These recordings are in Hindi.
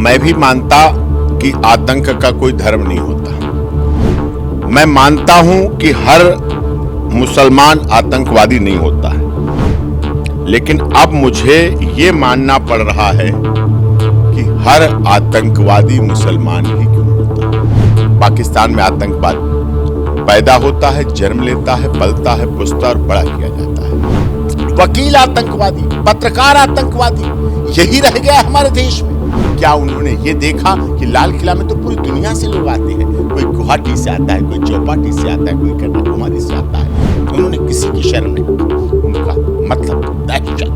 मैं भी मानता कि आतंक का कोई धर्म नहीं होता। मैं मानता हूं कि हर मुसलमान आतंकवादी नहीं होता है, लेकिन अब मुझे ये मानना पड़ रहा है कि हर आतंकवादी मुसलमान ही क्यों होता है। पाकिस्तान में आतंकवाद पैदा होता है, जन्म लेता है, पलता है, पुसता और बड़ा किया जाता है। वकील आतंकवादी, पत्रकार आतंकवादी, यही रह गया हमारे देश में। क्या उन्होंने ये देखा कि लाल किला में तो पूरी दुनिया से लोग आते हैं? कोई गुवाहाटी से आता है, कोई चौपाटी से आता है, कोई कन्याकुमारी से आता है। उन्होंने किसी की शर्म नहीं की। उनका मतलब दहशत।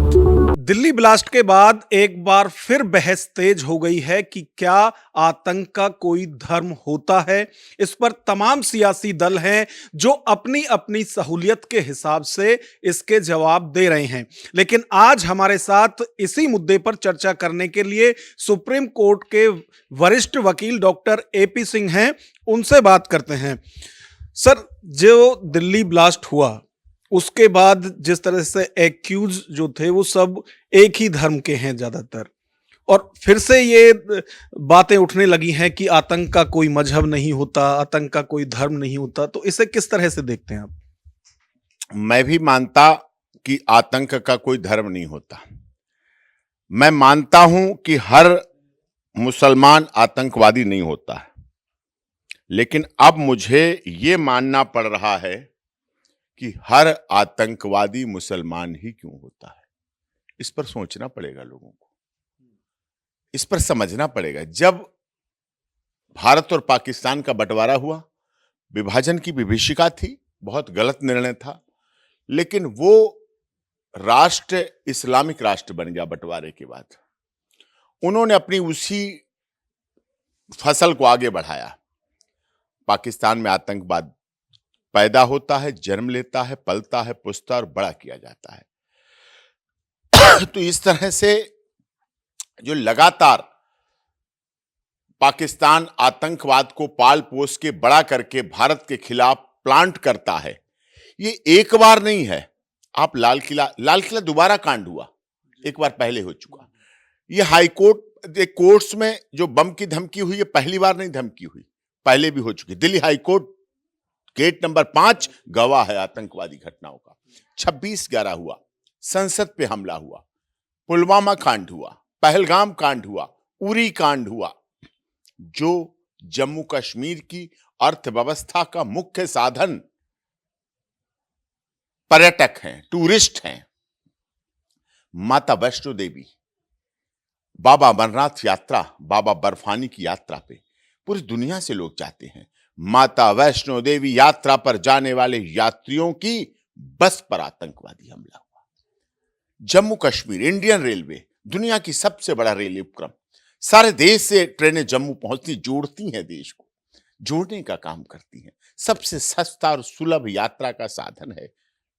दिल्ली ब्लास्ट के बाद एक बार फिर बहस तेज हो गई है कि क्या आतंक का कोई धर्म होता है। इस पर तमाम सियासी दल हैं जो अपनी अपनी सहूलियत के हिसाब से इसके जवाब दे रहे हैं। लेकिन आज हमारे साथ इसी मुद्दे पर चर्चा करने के लिए सुप्रीम कोर्ट के वरिष्ठ वकील डॉक्टर एपी सिंह हैं। उनसे बात करते हैं। सर, जो दिल्ली ब्लास्ट हुआ उसके बाद जिस तरह से एक्यूज जो थे वो सब एक ही धर्म के हैं ज्यादातर, और फिर से ये बातें उठने लगी हैं कि आतंक का कोई मजहब नहीं होता, आतंक का कोई धर्म नहीं होता, तो इसे किस तरह से देखते हैं आप? मैं भी मानता कि आतंक का कोई धर्म नहीं होता। मैं मानता हूं कि हर मुसलमान आतंकवादी नहीं होता है, लेकिन अब मुझे ये मानना पड़ रहा है कि हर आतंकवादी मुसलमान ही क्यों होता है। इस पर सोचना पड़ेगा लोगों को, इस पर समझना पड़ेगा। जब भारत और पाकिस्तान का बंटवारा हुआ, विभाजन की विभीषिका थी, बहुत गलत निर्णय था, लेकिन वो राष्ट्र इस्लामिक राष्ट्र बन गया बंटवारे के बाद। उन्होंने अपनी उसी फसल को आगे बढ़ाया। पाकिस्तान में आतंकवाद पैदा होता है, जन्म लेता है, पलता है, पुसता और बड़ा किया जाता है। तो इस तरह से जो लगातार पाकिस्तान आतंकवाद को पाल पोस के बड़ा करके भारत के खिलाफ प्लांट करता है, ये एक बार नहीं है। आप लाल किला दोबारा कांड हुआ, एक बार पहले हो चुका। ये हाई कोर्ट कोर्ट्स में जो बम की धमकी हुई, ये पहली बार नहीं धमकी हुई, पहले भी हो चुकी। Delhi high court gate number 5 गवाह है आतंकवादी घटनाओं का। 26/11 हुआ, संसद पे हमला हुआ, पुलवामा कांड हुआ, पहलगाम कांड हुआ, उरी कांड हुआ। जो जम्मू कश्मीर की अर्थव्यवस्था का मुख्य साधन पर्यटक हैं, टूरिस्ट हैं, माता वैष्णो देवी, बाबा अमरनाथ यात्रा, बाबा बर्फानी की यात्रा पे पूरी दुनिया से लोग जाते हैं। माता वैष्णो देवी यात्रा पर जाने वाले यात्रियों की बस पर आतंकवादी हमला हुआ। जम्मू कश्मीर, इंडियन रेलवे, दुनिया की सबसे बड़ा रेल उपक्रम, सारे देश से ट्रेनें जम्मू पहुंचती, जोड़ती हैं, देश को जोड़ने का काम करती हैं। सबसे सस्ता और सुलभ यात्रा का साधन है।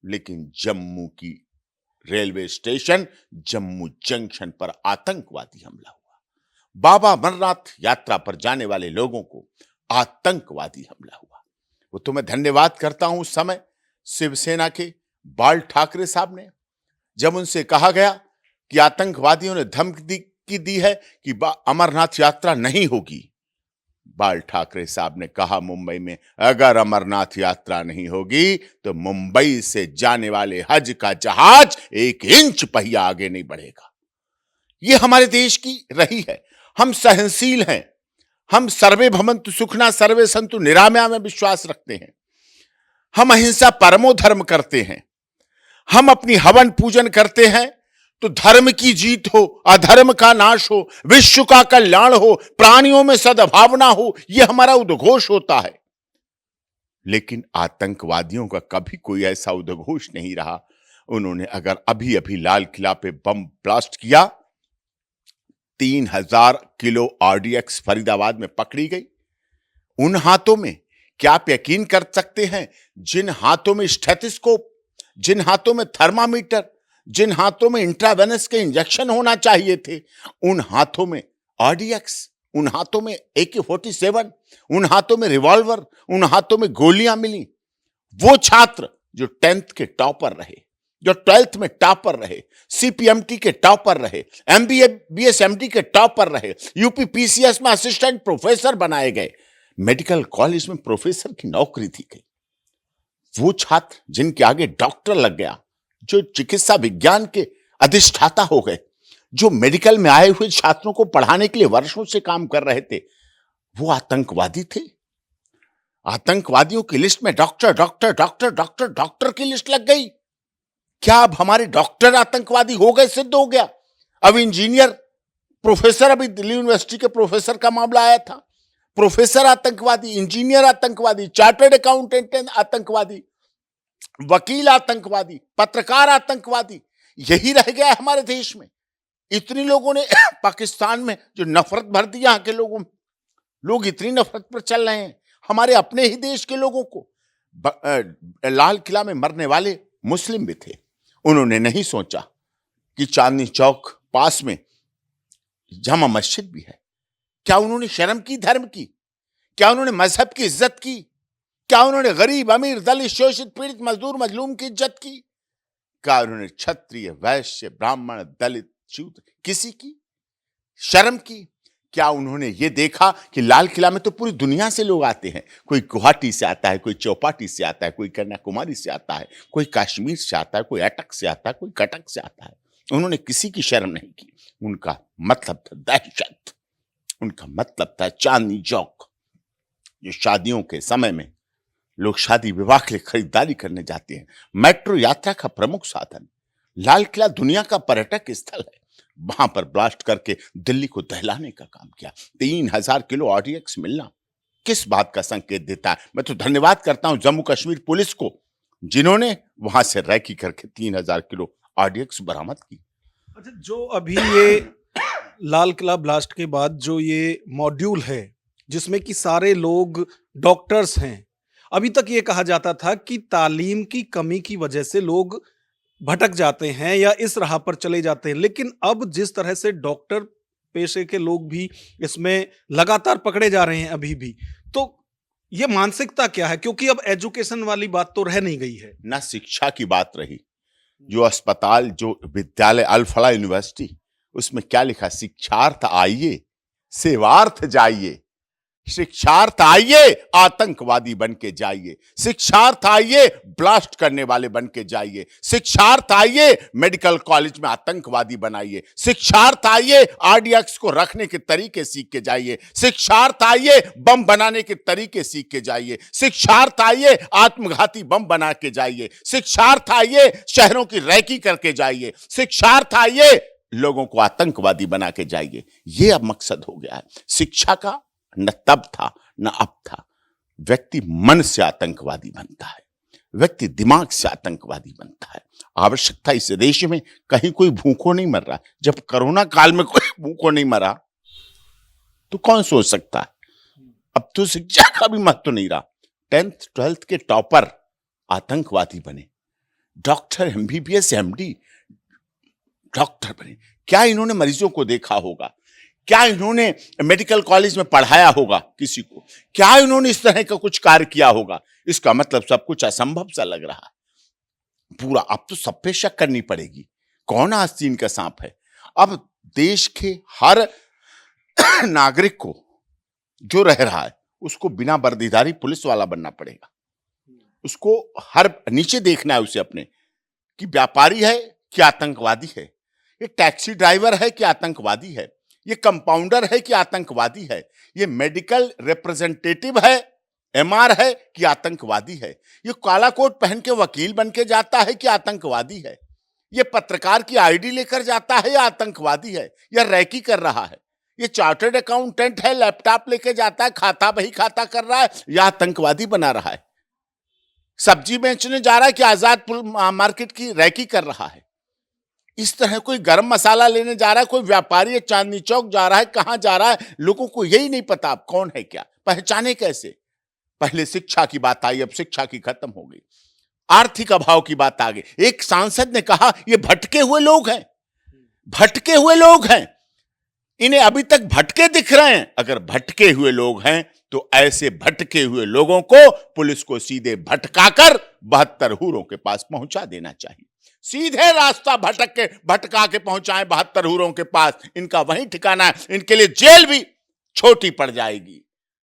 लेकिन जम्मू की रेलवे स्टेशन, जम्मू जंक्शन पर आतंकवादी हमला हुआ। बाबा अमरनाथ यात्रा पर जाने वाले लोगों को आतंकवादी हमला हुआ। वो तो मैं धन्यवाद करता हूं उस समय शिवसेना के बाल ठाकरे साहब ने, जब उनसे कहा गया कि आतंकवादियों ने धमकी दी है कि अमरनाथ यात्रा नहीं होगी। बाल ठाकरे साहब ने कहा मुंबई में, अगर अमरनाथ यात्रा नहीं होगी तो मुंबई से जाने वाले हज का जहाज 1 इंच पहिया आगे नहीं बढ़ेगा। यह हमारे देश की रही है। हम सहनशील हैं, हम सर्वे भवन्तु सुखिनः सर्वे सन्तु निरामया में विश्वास रखते हैं। हम अहिंसा परमो धर्म करते हैं। हम अपनी हवन पूजन करते हैं तो धर्म की जीत हो, अधर्म का नाश हो, विश्व का कल्याण हो, प्राणियों में सद्भावना हो, यह हमारा उद्घोष होता है। लेकिन आतंकवादियों का कभी कोई ऐसा उद्घोष नहीं रहा। उन्होंने अगर अभी अभी लाल किला पे बम ब्लास्ट किया, 3000 किलो RDX फरीदाबाद में पकड़ी गई। उन हाथों में, क्या आप यकीन कर सकते हैं, जिन हाथों में स्टेथोस्कोप, जिन हाथों में थर्मामीटर, जिन हाथों में इंट्रावेनस के इंजेक्शन होना चाहिए थे, उन हाथों में RDX, उन हाथों में AK-47, उन हाथों में रिवॉल्वर, उन हाथों में गोलियां मिली। वो छात्र जो 10th के टॉपर रहे, जो 12th में टॉपर रहे, सीपीएमटी के टॉपर रहे, एमबीए बीएसएमडी के टॉपर रहे, यूपी पीसीएस में असिस्टेंट प्रोफेसर बनाए गए, मेडिकल कॉलेज में प्रोफेसर की नौकरी दी गई। वो छात्र जिनके आगे डॉक्टर लग गया, जो चिकित्सा विज्ञान के अधिष्ठाता हो गए, जो मेडिकल में आए हुए छात्रों को पढ़ाने के लिए वर्षों से काम कर रहे थे, वो आतंकवादी थे। आतंकवादियों की लिस्ट में doctor doctor doctor doctor doctor की लिस्ट लग गई। क्या अब हमारे डॉक्टर आतंकवादी हो गए, सिद्ध हो गया? अब इंजीनियर, प्रोफेसर, अभी दिल्ली यूनिवर्सिटी के प्रोफेसर का मामला आया था, प्रोफेसर आतंकवादी, इंजीनियर आतंकवादी, चार्टर्ड अकाउंटेंट आतंकवादी, वकील आतंकवादी, पत्रकार आतंकवादी, यही रह गया है हमारे देश में। इतनी लोगों ने पाकिस्तान में जो नफरत भर दी, यहाँ के लोगों, लोग इतनी नफरत पर चल रहे हैं हमारे अपने ही देश के लोगों को। लाल किला में मरने वाले मुस्लिम भी थे, उन्होंने नहीं सोचा कि चांदनी चौक पास में जामा मस्जिद भी है। क्या उन्होंने शर्म की धर्म की? क्या उन्होंने मजहब की इज्जत की? क्या उन्होंने गरीब अमीर दलित शोषित पीड़ित मजदूर मजलूम की इज्जत की? क्या उन्होंने क्षत्रिय वैश्य ब्राह्मण दलित शूद्र किसी की शर्म की? क्या उन्होंने ये देखा कि लाल किला में तो पूरी दुनिया से लोग आते हैं, कोई गुवाहाटी से आता है, कोई चौपाटी से आता है, कोई कन्याकुमारी से आता है, कोई कश्मीर से आता है, कोई अटक से आता है, कोई कटक से आता है। उन्होंने किसी की शर्म नहीं की। उनका मतलब था दहशत, उनका मतलब था चांदनी चौक। जो शादियों के समय में लोग शादी विवाह के लिए खरीदारी करने जाते हैं, मेट्रो यात्रा का प्रमुख साधन, लाल किला दुनिया का पर्यटक स्थल है, वहां पर ब्लास्ट करके दिल्ली को दहलाने का काम किया। 3000 किलो आरडीएक्स मिलना किस बात का संकेत देता है? मैं तो धन्यवाद करता हूं जम्मू कश्मीर पुलिस को, जिन्होंने वहां से रैकी करके 3000 किलो आरडीएक्स बरामद की। अच्छा, जो अभी ये लाल किला ब्लास्ट के बाद जो ये मॉड्यूल है जिसमें कि सारे लोग डॉक्टर्स हैं, अभी तक ये कहा जाता था कि तालीम की कमी की वजह से लोग भटक जाते हैं या इस राह पर चले जाते हैं, लेकिन अब जिस तरह से डॉक्टर पेशे के लोग भी इसमें लगातार पकड़े जा रहे हैं अभी भी, तो ये मानसिकता क्या है? क्योंकि अब एजुकेशन वाली बात तो रह नहीं गई है ना, शिक्षा की बात रही। जो अस्पताल, जो विद्यालय अल फलाह यूनिवर्सिटी, उसमें क्या लिखा? शिक्षार्थ आइए सेवार्थ जाइए, शिक्षार्थ आइए आतंकवादी बन के जाइए, शिक्षार्थ आइए ब्लास्ट करने वाले बन के जाइए, शिक्षार्थ आइए मेडिकल कॉलेज में आतंकवादी बनाइए, शिक्षार्थ आइए आरडीएक्स को रखने के तरीके सीख के जाइए, शिक्षार्थ आइए बम बनाने के तरीके सीख के जाइए, शिक्षार्थ आइए आत्मघाती बम बना के जाइए, शिक्षार्थ आइए शहरों की रैकी करके जाइए, शिक्षार्थ आइए लोगों को आतंकवादी बना के जाइए। यह अब मकसद हो गया है। शिक्षा का न तब था न अब था। व्यक्ति मन से आतंकवादी बनता है, व्यक्ति दिमाग से आतंकवादी बनता है। आवश्यकता इस देश में कहीं कोई भूखों नहीं मर रहा। जब कोरोना काल में कोई भूखों नहीं मरा तो कौन सोच सकता है? अब तो शिक्षा का भी महत्व नहीं रहा। 10th 12th के टॉपर आतंकवादी बने, डॉक्टर एमबीबीएस एमडी डॉक्टर बने। क्या इन्होंने मरीजों को देखा होगा? क्या इन्होंने मेडिकल कॉलेज में पढ़ाया होगा किसी को? क्या इन्होंने इस तरह का कुछ कार्य किया होगा? इसका मतलब सब कुछ असंभव सा लग रहा है पूरा। अब तो सब पे शक करनी पड़ेगी, कौन आस्तीन का सांप है। अब देश के हर नागरिक को जो रह रहा है उसको बिना वर्दीधारी पुलिस वाला बनना पड़ेगा। उसको हर नीचे देखना है उसे अपने, कि व्यापारी है कि आतंकवादी है, ये टैक्सी ड्राइवर है कि आतंकवादी है, ये कंपाउंडर है कि आतंकवादी है, ये मेडिकल रिप्रेजेंटेटिव है एमआर है कि आतंकवादी है, ये काला कोट पहन के वकील बन के जाता है कि आतंकवादी है, ये पत्रकार की आईडी लेकर जाता है या आतंकवादी है, या रैकी कर रहा है, ये चार्टर्ड अकाउंटेंट है लैपटॉप लेके जाता है खाता बही खाता कर रहा है या आतंकवादी बना रहा है, सब्जी बेचने जा रहा है कि आजाद मार्केट की रैकी कर रहा है। इस तरह कोई गरम मसाला लेने जा रहा है, कोई व्यापारी है चांदनी चौक जा रहा है, कहां जा रहा है, लोगों को यही नहीं पता अब कौन है क्या, पहचाने कैसे। पहले शिक्षा की बात आई, अब शिक्षा की खत्म हो गई, आर्थिक अभाव की बात आ गई। एक सांसद ने कहा ये भटके हुए लोग हैं, भटके हुए लोग हैं, इन्हें अभी तक भटके दिख रहे हैं। अगर भटके हुए लोग हैं तो ऐसे भटके हुए लोगों को पुलिस को सीधे भटकाकर 72 हूरों के पास पहुंचा देना चाहिए। सीधे रास्ता भटका के पहुंचाएं 72 हूरों के पास। इनका वहीं ठिकाना है, इनके लिए जेल भी छोटी पड़ जाएगी।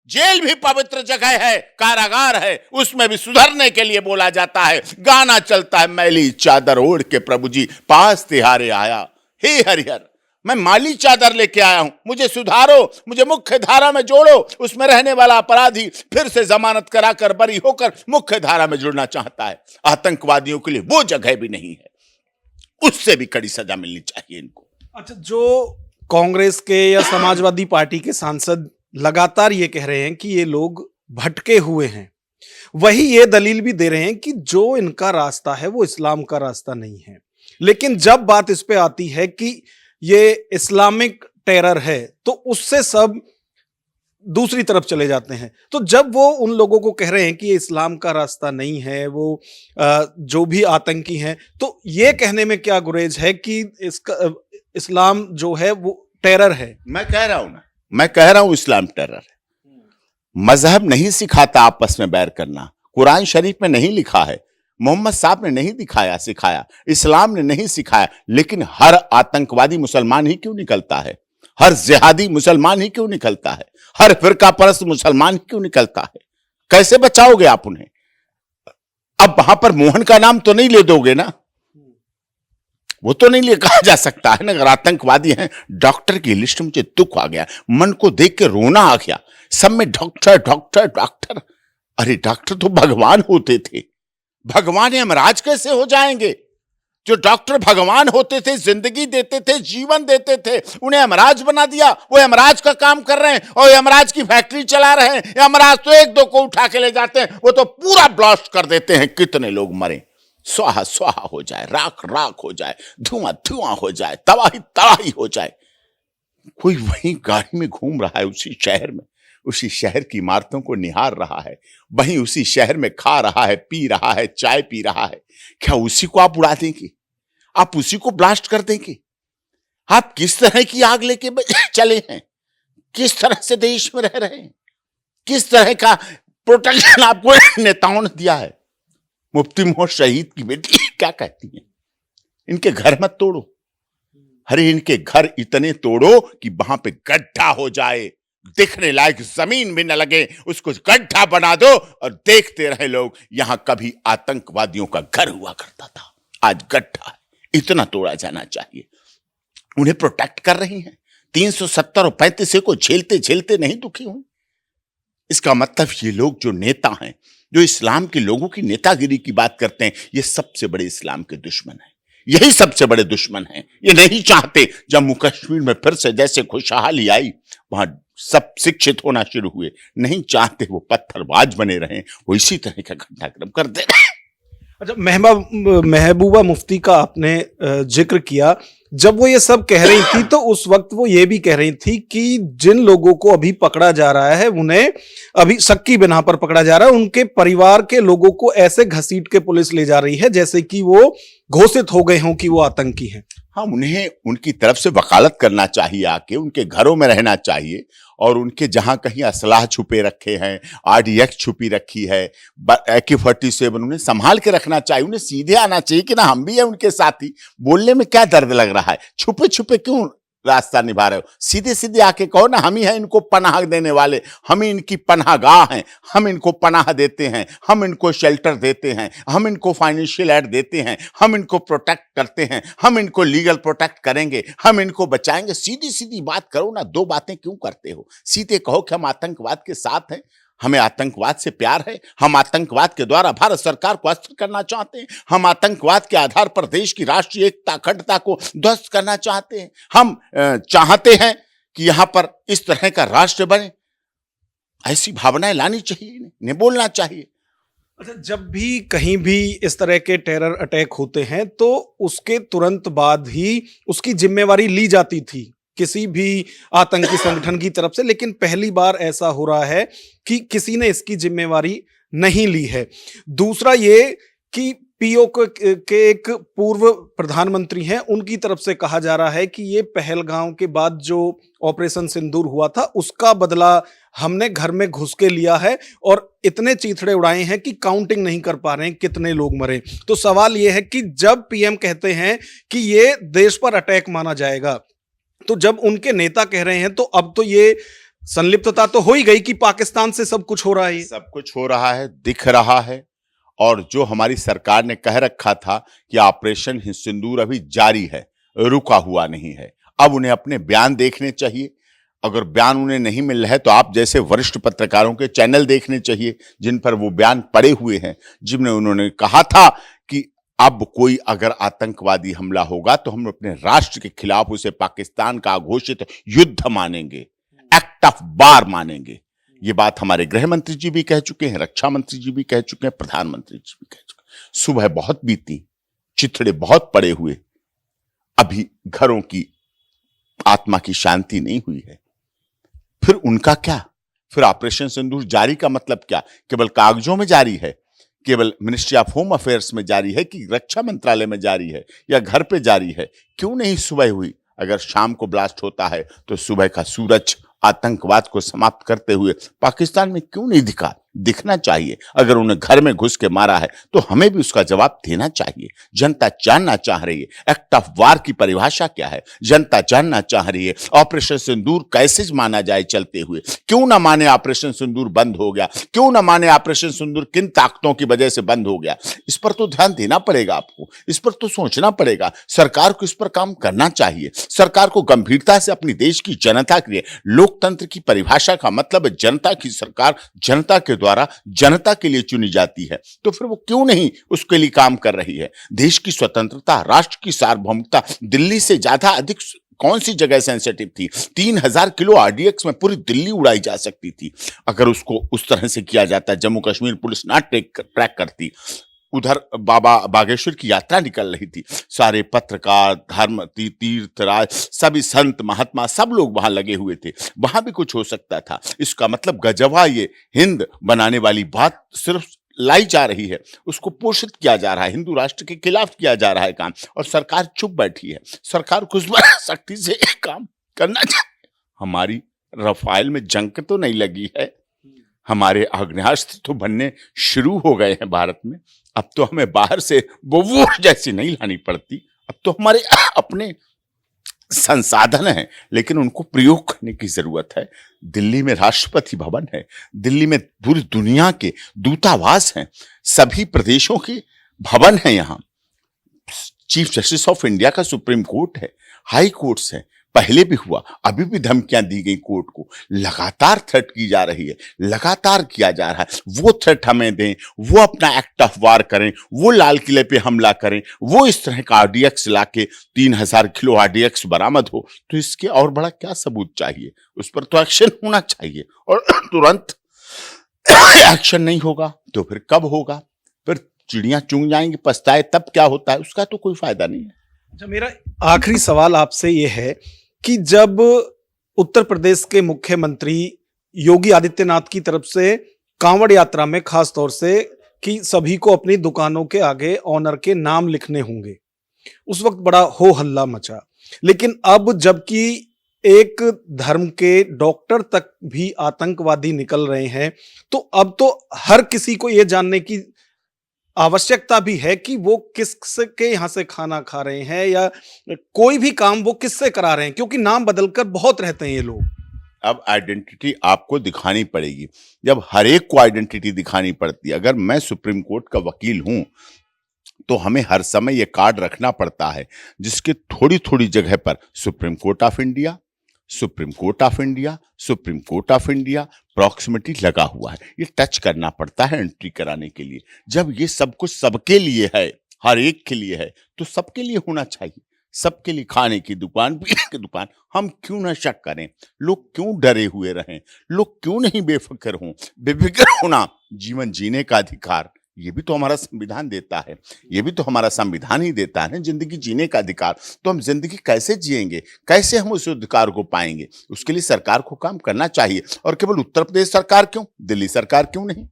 जेल भी पवित्र जगह है, कारागार है, उसमें भी सुधरने के लिए बोला जाता है। गाना चलता है, मैली चादर ओढ़ के प्रभु जी पास तिहारे आया। हे हरिहर, मैं माली चादर लेके आया हूं, मुझे सुधारो, मुझे मुख्य धारा में जोड़ो। उसमें रहने वाला अपराधी फिर से जमानत कराकर बरी होकर मुख्य धारा में जुड़ना चाहता है। आतंकवादियों के लिए वो जगह भी नहीं है, उससे भी कड़ी सजा मिलनी चाहिए इनको। अच्छा, जो कांग्रेस के या समाजवादी पार्टी के सांसद लगातार ये कह रहे हैं कि ये लोग भटके हुए हैं, वही ये दलील भी दे रहे हैं कि जो इनका रास्ता है वो इस्लाम का रास्ता नहीं है। लेकिन जब बात इस पे आती है कि ये इस्लामिक टेरर है, तो उससे सब दूसरी तरफ चले जाते हैं। तो जब वो उन लोगों को कह रहे हैं कि ये इस्लाम का रास्ता नहीं है, वो जो भी आतंकी हैं, तो ये कहने में क्या गुरेज है कि इसका इस्लाम जो है वो टेरर है? मैं कह रहा हूं इस्लाम टेरर है। मजहब नहीं सिखाता आपस में बैर करना, कुरान शरीफ में नहीं लिखा है, मोहम्मद साहब ने नहीं सिखाया, इस्लाम ने नहीं सिखाया। लेकिन हर आतंकवादी मुसलमान ही क्यों निकलता है? हर जिहादी मुसलमान ही क्यों निकलता है? हर फिरका परस्त मुसलमान ही क्यों निकलता है? कैसे बचाओगे आप उन्हें? अब वहां पर मोहन का नाम तो नहीं ले दोगे ना, वो तो नहीं ले कहा जा सकता है ना। अगर आतंकवादी हैं, डॉक्टर की लिस्ट मुझे दुख आ गया, मन को देख के रोना आ गया। सब में डॉक्टर डॉक्टर डॉक्टर। अरे डॉक्टर तो भगवान होते थे, भगवान यमराज कैसे हो जाएंगे? जो डॉक्टर भगवान होते थे, जिंदगी देते थे, जीवन देते थे, उन्हें यमराज बना दिया। वो यमराज का काम कर रहे हैं और यमराज की फैक्ट्री चला रहे हैं। यमराज तो एक दो को उठा के ले जाते हैं, वो तो पूरा ब्लास्ट कर देते हैं। कितने लोग मरे, स्वाहा स्वाहा हो जाए, राख राख हो जाए, धुआं धुआं हो जाए, तबाही तबाही हो जाए। कोई वहीं गाड़ी में घूम रहा है, उसी शहर में, उसी शहर की इमारतों को निहार रहा है, वहीं उसी शहर में खा रहा है, पी रहा है, चाय पी रहा है। क्या उसी को आप उड़ा देंगे? आप उसी को ब्लास्ट कर देंगे? आप किस तरह की आग लेके चले हैं? किस तरह से देश में रह रहे हैं? किस तरह का प्रोटेक्शन आपको नेताओं ने दिया है? मुफ्ती मोहम्मद शहीद की बेटी क्या कहती है? इनके घर मत तोड़ो। अरे इनके घर इतने तोड़ो कि वहां पे गड्ढा हो जाए, दिखने लायक जमीन भी न लगे, उसको गड्ढा बना दो और देखते रहे लोग। यहां कभी आतंकवादियों का घर हुआ करता था, आज गड्ढा है। इतना तोड़ा जाना चाहिए। उन्हें प्रोटेक्ट कर रही हैं। 370 और 35 को झेलते झेलते नहीं दुखी हुई। इसका मतलब ये लोग जो नेता हैं, जो इस्लाम के लोगों की नेतागिरी की बात करते हैं, ये सबसे बड़े इस्लाम के दुश्मन हैं। यही सबसे बड़े दुश्मन हैं। ये नहीं चाहते जम्मू कश्मीर में फिर से जैसे खुशहाली आई, वहां सब शिक्षित होना शुरू हुए। नहीं चाहते वो पत्थरबाज बने रहें, वो इसी तरह का घटनाक्रम कर दे रहे हैं। अच्छा, महबूबा मुफ्ती का आपने जिक्र किया। जब वो ये सब कह रही थी तो उस वक्त वो ये भी कह रही थी कि जिन लोगों को अभी पकड़ा जा रहा है, उन्हें अभी शक की बिना पर पकड़ा जा रहा है। उनके परिवार के लोगों को ऐसे घसीट के पुलिस ले जा रही है जैसे कि वो घोषित हो गए हों कि वो आतंकी हैं। हाँ, उन्हें उनकी तरफ से वकालत करना चाहिए, आके उनके घरों में रहना चाहिए और उनके जहां कहीं असलाह छुपे रखे हैं, आरडीएक्स छुपी रखी है, AK-47, उन्हें संभाल के रखना चाहिए। उन्हें सीधे आना चाहिए कि ना हम भी है उनके साथी। बोलने में क्या दर्द लग रहा है? छुपे छुपे क्यों रास्ता निभा रहे हो? सीधे सीधे आके कहो ना, हम ही हैं इनको पनाह देने वाले, हम ही इनकी पनाहगाह हैं, हम इनको पनाह देते हैं, हम इनको शेल्टर देते हैं, हम इनको फाइनेंशियल एड देते हैं, हम इनको प्रोटेक्ट करते हैं, हम इनको लीगल प्रोटेक्ट करेंगे, हम इनको बचाएंगे। सीधी सीधी बात करो ना, दो बातें क्यों करते हो? सीधे कहो कि हम आतंकवाद के साथ हैं, हमें आतंकवाद से प्यार है, हम आतंकवाद के द्वारा भारत सरकार को अस्थिर करना चाहते हैं, हम आतंकवाद के आधार पर देश की राष्ट्रीय एकता अखंडता को ध्वस्त करना चाहते हैं, हम चाहते हैं कि यहां पर इस तरह का राष्ट्र बने। ऐसी भावनाएं लानी चाहिए, इन्हें बोलना चाहिए। अच्छा, जब भी कहीं भी इस तरह के टेरर अटैक होते हैं तो उसके तुरंत बाद ही उसकी जिम्मेवारी ली जाती थी किसी भी आतंकी संगठन की तरफ से, लेकिन पहली बार ऐसा हो रहा है कि किसी ने इसकी जिम्मेवारी नहीं ली है। दूसरा ये कि पीओ के एक पूर्व प्रधानमंत्री हैं, उनकी तरफ से कहा जा रहा है कि ये पहलगांव के बाद जो ऑपरेशन सिंदूर हुआ था, उसका बदला हमने घर में घुस के लिया है और इतने चीथड़े उड़ाए हैं कि काउंटिंग नहीं कर पा रहे हैं कितने लोग मरे। तो सवाल ये है कि जब पीएम कहते हैं कि ये देश पर अटैक माना जाएगा, तो जब उनके नेता कह रहे हैं, तो अब तो ये संलिप्तता तो हो ही गई कि पाकिस्तान से सब कुछ हो रहा है ये। सब कुछ हो रहा है, दिख रहा है। और जो हमारी सरकार ने कह रखा था कि ऑपरेशन सिंदूर अभी जारी है, रुका हुआ नहीं है, अब उन्हें अपने बयान देखने चाहिए। अगर बयान उन्हें नहीं मिल रहा है तो आप जैसे वरिष्ठ पत्रकारों के चैनल देखने चाहिए जिन पर वो बयान पड़े हुए हैं, जिनमें उन्होंने कहा था कि अब कोई अगर आतंकवादी हमला होगा तो हम अपने राष्ट्र के खिलाफ उसे पाकिस्तान का घोषित युद्ध मानेंगे, एक्ट ऑफ वार मानेंगे। ये बात हमारे गृह मंत्री जी भी कह चुके हैं, रक्षा मंत्री जी भी कह चुके हैं, प्रधानमंत्री जी भी कह चुके हैं। सुबह बहुत बीती, चिथड़े बहुत पड़े हुए, अभी घरों की आत्मा की शांति नहीं हुई है। फिर उनका क्या? फिर ऑपरेशन सिंदूर जारी का मतलब क्या? केवल कागजों में जारी है, केवल मिनिस्ट्री ऑफ होम अफेयर्स में जारी है, कि रक्षा मंत्रालय में जारी है, या घर पे जारी है? क्यों नहीं सुबह हुई? अगर शाम को ब्लास्ट होता है तो सुबह का सूरज आतंकवाद को समाप्त करते हुए पाकिस्तान में क्यों नहीं दिखा? दिखना चाहिए। अगर उन्हें घर में घुस के मारा है तो हमें भी उसका जवाब देना चाहिए। जनता जानना चाह रही है एक्ट ऑफ वार की परिभाषा क्या है। जनता जानना चाह रही है ऑपरेशन सिंदूर कैसे माना जाए चलते हुए। क्यों ना माने ऑपरेशन सिंदूर बंद हो गया, क्यों ना माने ऑपरेशन सिंदूर किन ताकतों की वजह से बंद हो गया। इस पर तो ध्यान देना पड़ेगा आपको, इस पर तो सोचना पड़ेगा। सरकार को इस पर काम करना चाहिए। सरकार को गंभीरता से अपनी देश की जनता के लिए, लोकतंत्र की परिभाषा का मतलब है जनता की सरकार, जनता के द्वारा जनता के लिए चुनी जाती है, तो फिर वो क्यों नहीं उसके लिए काम कर रही है। देश की स्वतंत्रता, राष्ट्र की सार्वभौमिकता दिल्ली से ज्यादा अधिक कौन सी जगह सेंसिटिव थी? 3000 किलो आरडीएक्स में पूरी दिल्ली उड़ाई जा सकती थी। अगर उसको उस तरह से किया जाता, जम्मू कश्मीर पुलिस ना ट्रैक करती। उधर बाबा बागेश्वर की यात्रा निकल रही थी, सारे पत्रकार, धर्म तीर्थराज, सभी संत महात्मा सब लोग वहां लगे हुए थे। वहां भी कुछ हो सकता था। इसका मतलब गजवा ये हिंद बनाने वाली बात सिर्फ लाई जा रही है, उसको पोषित किया जा रहा है, हिंदू राष्ट्र के खिलाफ किया जा रहा है काम, और सरकार चुप बैठी है। सरकार कुछ सख्ती से काम करना चाहिए। हमारी रफाल में जंग तो नहीं लगी है, हमारे आग्नेयास्त्र तो बनने शुरू हो गए हैं भारत में। अब तो हमें बाहर से वो जैसी नहीं लानी पड़ती। अब तो हमारे अपने संसाधन हैं, लेकिन उनको प्रयोग करने की जरूरत है। दिल्ली में राष्ट्रपति भवन है, दिल्ली में पूरी दुनिया के दूतावास हैं, सभी प्रदेशों के भवन हैं। यहाँ चीफ जस्टिस ऑफ इंडिया का सुप्रीम कोर्ट है, हाई कोर्ट्स है। पहले भी हुआ, अभी भी धमकियां दी गई कोर्ट को। लगातार थ्रेट की जा रही है, लगातार किया जा रहा है। वो थ्रेट हमें दें, वो अपना एक्ट ऑफ वार करें, वो लाल किले पे हमला करें, वो इस तरह का आरडीएक्स लाके 3000 किलो आरडीएक्स बरामद हो, तो इसके और बड़ा क्या सबूत चाहिए? उस पर तो एक्शन होना चाहिए, और तुरंत एक्शन नहीं होगा तो फिर कब होगा? फिर चिड़ियां चुंग जाएंगी, पछताए तब क्या होता है, उसका तो कोई फायदा नहीं है। अच्छा, मेरा आखिरी सवाल आपसे ये है कि जब उत्तर प्रदेश के मुख्यमंत्री योगी आदित्यनाथ की तरफ से कांवड़ यात्रा में खास तौर से कि सभी को अपनी दुकानों के आगे ऑनर के नाम लिखने होंगे, उस वक्त बड़ा हो हल्ला मचा। लेकिन अब जबकि एक धर्म के डॉक्टर तक भी आतंकवादी निकल रहे हैं, तो अब तो हर किसी को यह जानने की आवश्यकता भी है कि वो किसके यहाँ से खाना खा रहे हैं या कोई भी काम वो किससे करा रहे हैं, क्योंकि नाम बदलकर बहुत रहते हैं ये लोग। अब आइडेंटिटी आपको दिखानी पड़ेगी। जब हर एक को आइडेंटिटी दिखानी पड़ती है, अगर मैं सुप्रीम कोर्ट का वकील हूं तो हमें हर समय ये कार्ड रखना पड़ता है जिसके थोड़ी थोड़ी जगह पर supreme court of India, supreme court of India, supreme court of India proximity लगा हुआ है। ये टच करना पड़ता है एंट्री कराने के लिए। जब ये सब कुछ सबके लिए है, हर एक के लिए है, तो सबके लिए होना चाहिए। सबके लिए खाने की दुकान, पीने की दुकान, हम क्यों ना शक करें? लोग क्यों डरे हुए रहें? लोग क्यों नहीं बेफिक्र हों? बेफिक्र होना, जीवन जीने का अधिकार, ये भी तो हमारा संविधान देता है। ये भी तो हमारा संविधान ही देता है जिंदगी जीने का अधिकार। तो हम जिंदगी कैसे जिएंगे, कैसे हम उस अधिकार को पाएंगे? उसके लिए सरकार को काम करना चाहिए। और केवल उत्तर प्रदेश सरकार क्यों, दिल्ली सरकार क्यों नहीं,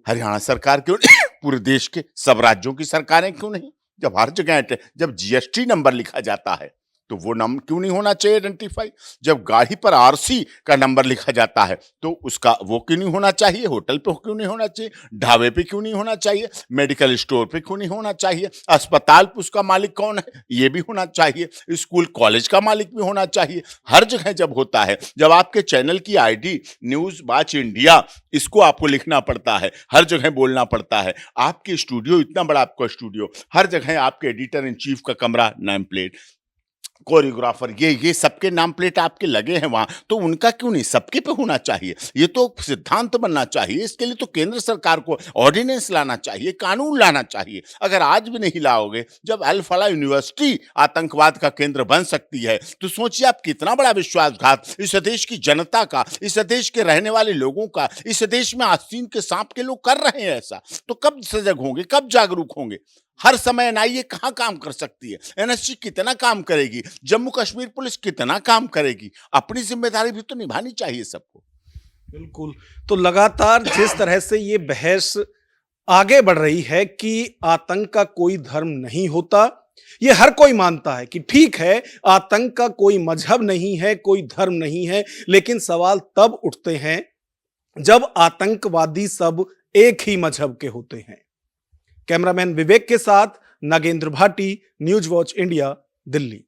हरियाणा सरकार क्यों नहीं, पूरे देश के सब राज्यों की सरकारें क्यों नहीं? जब हर जगह जब जीएसटी नंबर लिखा जाता है तो वो नंबर क्यों नहीं होना चाहिए आइडेंटिफाई? जब गाड़ी पर आरसी का नंबर लिखा जाता है तो उसका वो क्यों नहीं होना चाहिए? होटल पे क्यों नहीं होना चाहिए? ढाबे पे क्यों नहीं होना चाहिए? मेडिकल स्टोर पे क्यों नहीं होना चाहिए? अस्पताल पे उसका मालिक कौन है ये भी होना चाहिए। स्कूल कॉलेज का मालिक भी होना चाहिए। हर जगह जब होता है, जब आपके चैनल की आईडी न्यूज वॉच इंडिया, इसको आपको लिखना पड़ता है, हर जगह बोलना पड़ता है। आपके स्टूडियो, इतना बड़ा आपका स्टूडियो, हर जगह आपके एडिटर इन चीफ का कमरा, नेम प्लेट, कोरियोग्राफर, ये सबके नाम प्लेट आपके लगे हैं वहां, तो उनका क्यों नहीं सबके पे होना चाहिए? ये तो सिद्धांत बनना चाहिए। इसके लिए तो केंद्र सरकार को ऑर्डिनेंस लाना चाहिए, कानून लाना चाहिए। अगर आज भी नहीं लाओगे, जब अल फला यूनिवर्सिटी आतंकवाद का केंद्र बन सकती है, तो सोचिए आप कितना बड़ा विश्वासघात इस देश की जनता का, इस देश के रहने वाले लोगों का, इस देश में आस्तीन के सांप के लोग कर रहे हैं ऐसा। तो कब सजग होंगे, कब जागरूक होंगे? हर समय एनआईए कहां काम कर सकती है? एनएसजी कितना काम करेगी? जम्मू कश्मीर पुलिस कितना काम करेगी? अपनी जिम्मेदारी भी तो निभानी चाहिए सबको। बिल्कुल। तो लगातार जिस तरह से ये बहस आगे बढ़ रही है कि आतंक का कोई धर्म नहीं होता, ये हर कोई मानता है कि ठीक है, आतंक का कोई मजहब नहीं है, कोई धर्म नहीं है, लेकिन सवाल तब उठते हैं जब आतंकवादी सब एक ही मजहब के होते हैं। कैमरामैन विवेक के साथ Nagendra Bhati, news watch India, Delhi.